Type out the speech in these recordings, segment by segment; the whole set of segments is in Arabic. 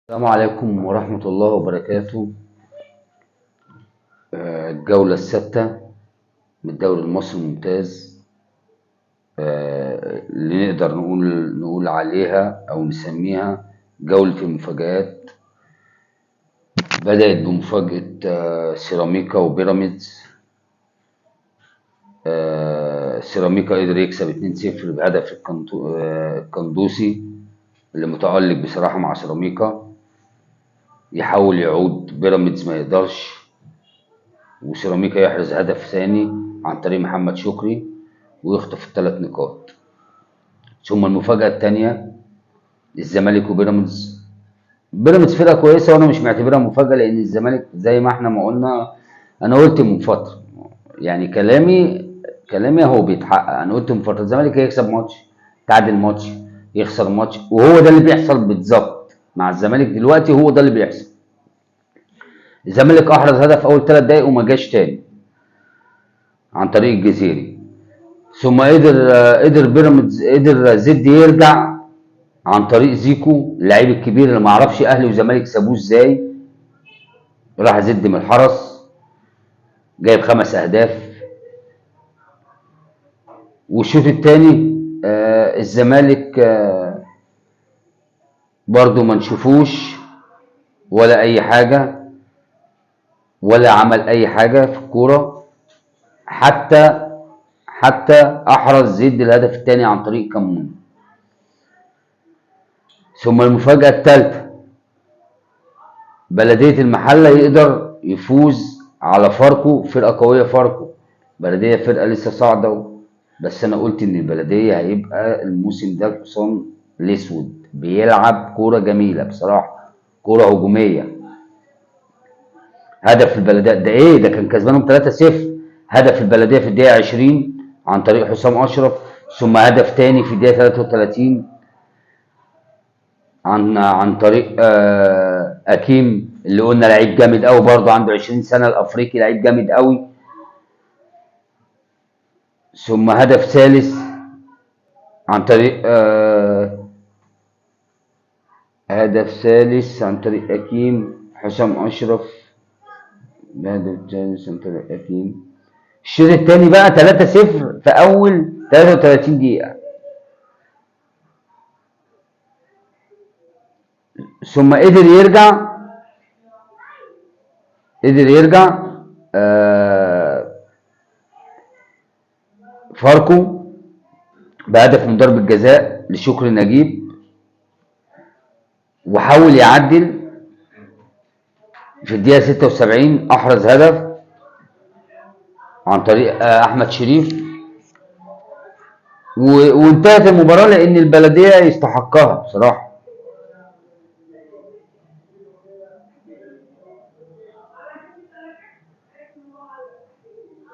السلام عليكم ورحمة الله وبركاته. الجولة السادسة من الدوري المصري الممتاز، اللي نقدر نقول عليها أو نسميها جولة المفاجآت. بدأت بمفاجأة سيراميكا وبيراميدز. سيراميكا قدر يكسب 2-0 بهدف القندوسي اللي متألق بصراحة مع سيراميكا. يحاول يعود بيراميدز ما يقدرش، وسيراميكا يحرز هدف ثاني عن طريق محمد شكري ويخطف الثلاث نقاط. ثم المفاجأة الثانية الزمالك وبيراميدز. بيراميدز فرقة كويسة وأنا مش معتبرها مفاجأة، لأن الزمالك زي ما احنا ما قلنا، أنا قلت من فترة، يعني كلامي هو بيتحقق. أنا قلت من فترة الزمالك هيكسب ماتش، تعادل ماتش، يخسر ماتش، وهو ده اللي بيحصل بالظبط مع الزمالك دلوقتي. هو ده اللي بيحصل. الزمالك أحرز هدف أول 3 دقايق وما جاش تاني عن طريق الجزيري. ثم قدر بيراميدز، قدر زد يرجع عن طريق زيكو اللعيب الكبير اللي ما اعرفش اهلي وزمالك سابوه ازاي. راح زد من الحرس جايب 5 اهداف. والشوط الثاني الزمالك برضو ما نشوفوش ولا اي حاجه، ولا عمل اي حاجه في الكوره. حتى احرز زد الهدف الثاني عن طريق كمون. ثم المفاجاه الثالثه، بلدية المحلة يقدر يفوز على فاركو، فرقة قوية فاركو. بلدية فرقة لسه صاعدة، بس أنا قلت إن البلدية هيبقى الموسم ده الحصان الأسود، بيلعب كورة جميلة بصراحة، كورة هجومية. هدف البلدية ده إيه؟ ده كان كسبانهم 3-0. هدف البلدية في الدقيقة 20 عن طريق حسام أشرف، ثم هدف تاني في الدقيقة 33 عن طريق اكيم، اللي قلنا لعيب جامد قوي، برضه عنده 20 سنه، الافريقي لعيب جامد قوي. ثم هدف ثالث عن طريق اكيم، حسام اشرف. هدف ثالث عن طريق اكيم. الشوط الثاني بقى 3-0 في اول 33 دقيقه. ثم قدر يرجع فاركو بهدف من ضربة جزاء لشكري نجيب، وحاول يعدل في الدقيقة 76، أحرز هدف عن طريق أحمد شريف. وانتهت المباراة لأن البلدية يستحقها بصراحة.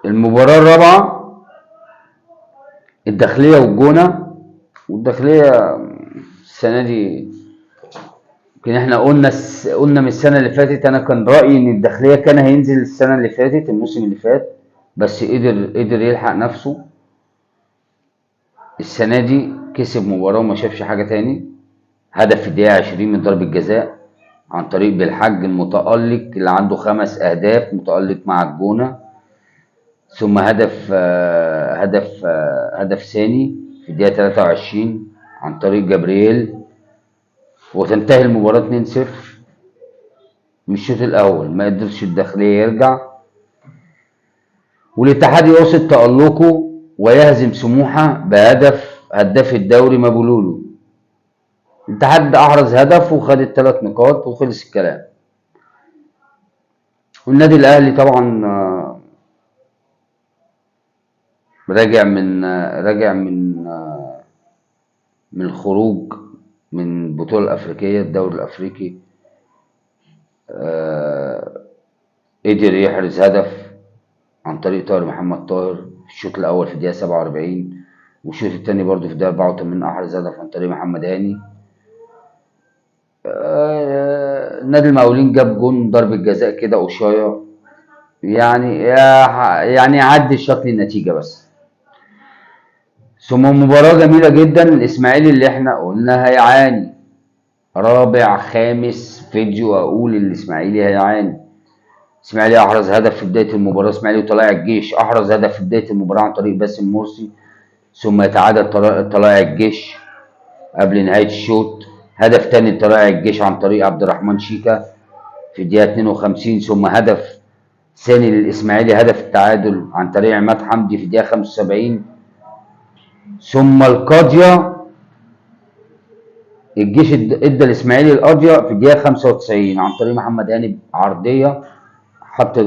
المباراة الرابعة الداخلية والجونة. والداخلية السنة دي، يمكن احنا قلنا من السنة اللي فاتت، أنا كان رأيي إن الداخلية كان هينزل السنة اللي فاتت، الموسم اللي فات، بس قدر يلحق نفسه. السنة دي كسب مباراة وما شافش حاجة تاني. هدف في الدقيقة 20 من ضربة جزاء عن طريق بالحج المتألق اللي عنده 5 أهداف، متألق مع الجونة. ثم هدف ثاني في الدقيقة 23 عن طريق جبريل، وتنتهي المباراة 2-0. من الشوط الأول ما قدرش الداخلية يرجع، والاتحاد يواصل تألقه ويهزم سموحة بهدف هداف الدوري مابولولو. الاتحاد أحرز هدف وخد ال3 نقاط وخلص الكلام. والنادي الأهلي طبعا راجع من الخروج من البطولة الأفريقية، الدوري الأفريقي. قدر يحرز هدف عن طريق طاهر محمد طاهر في الشوط الأول في الدقيقة 47، والشوط الثاني برضه في الدقيقة 84 أحرز هدف عن طريق محمد هاني. نادي المقاولين جاب جون ضربة جزاء كده قشاية، يعني يعدي شكل النتيجة بس. ثم مباراة جميلة جدا، الإسماعيلي اللي احنا قلنا هيعاني رابع خامس فيديو اقول الاسماعيلي هيعاني. اسماعيلي احرز هدف في بدايه المباراه، اسماعيلي وطلائع الجيش احرز هدف في بدايه المباراه عن طريق باسم مرسي، ثم يتعادل طلائع الجيش قبل نهايه الشوط. هدف تاني لطلائع الجيش عن طريق عبد الرحمن شيكا في الدقيقه 52، ثم هدف ثاني للاسماعيلي، هدف التعادل عن طريق عماد حمدي في الدقيقه 75. ثم القاضيه، الجيش ادى الاسماعيلي القاضيه في الدقيقه 95 عن طريق محمد هاني عرضيه، حط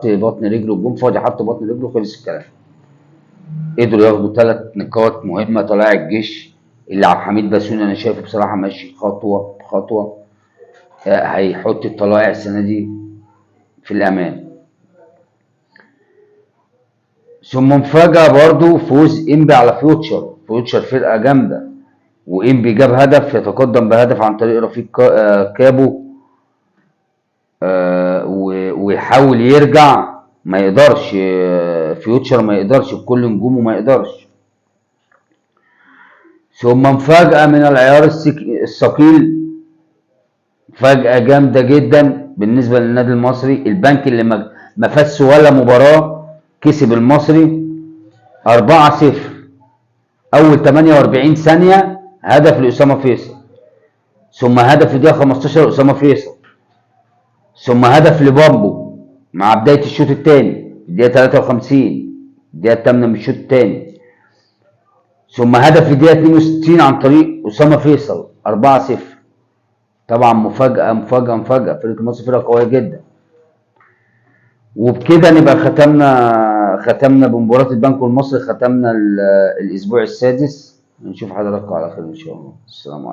بطن رجله، الجون فاضي، حط بطن رجله، خلص الكلام. قدروا ياخدوا 3 نقاط مهمه. طلائع الجيش اللي عبد الحميد بسيوني انا شايفه بصراحه ماشي خطوه بخطوه، هيحط الطلائع السنه دي في الامان. ثم مفاجاه برضو فوز انبي على فيوتشر فرقه جامده، وانبي جاب هدف، يتقدم بهدف عن طريق رفيق كابو، ويحاول يرجع ما يقدرش، فيوتشر ما يقدرش بكل نجومه ما يقدرش. ثم مفاجأة من العيار الثقيل، فجأة جامدة جدا بالنسبة للنادي المصري، البنك اللي ما فازش ولا مباراة كسب المصري 4-0 أول 48 ثانية، هدف لأسامة فيصل، ثم هدف في الدقيقة 15 لأسامة فيصل، ثم هدف لبامبو مع بداية الشوط الثاني الدقيقة 53، الدقيقة 8 من الشوط الثاني، ثم هدف في الدقيقة 62 عن طريق أسامة فيصل 4-0. طبعا مفاجأة، فرقة مصر فرقة قوية جدا. وبكده نبقى ختمنا بمباراة البنك والمصري، ختمنا الأسبوع السادس. نشوف حضراتكم على خير إن شاء الله. السلام عليكم.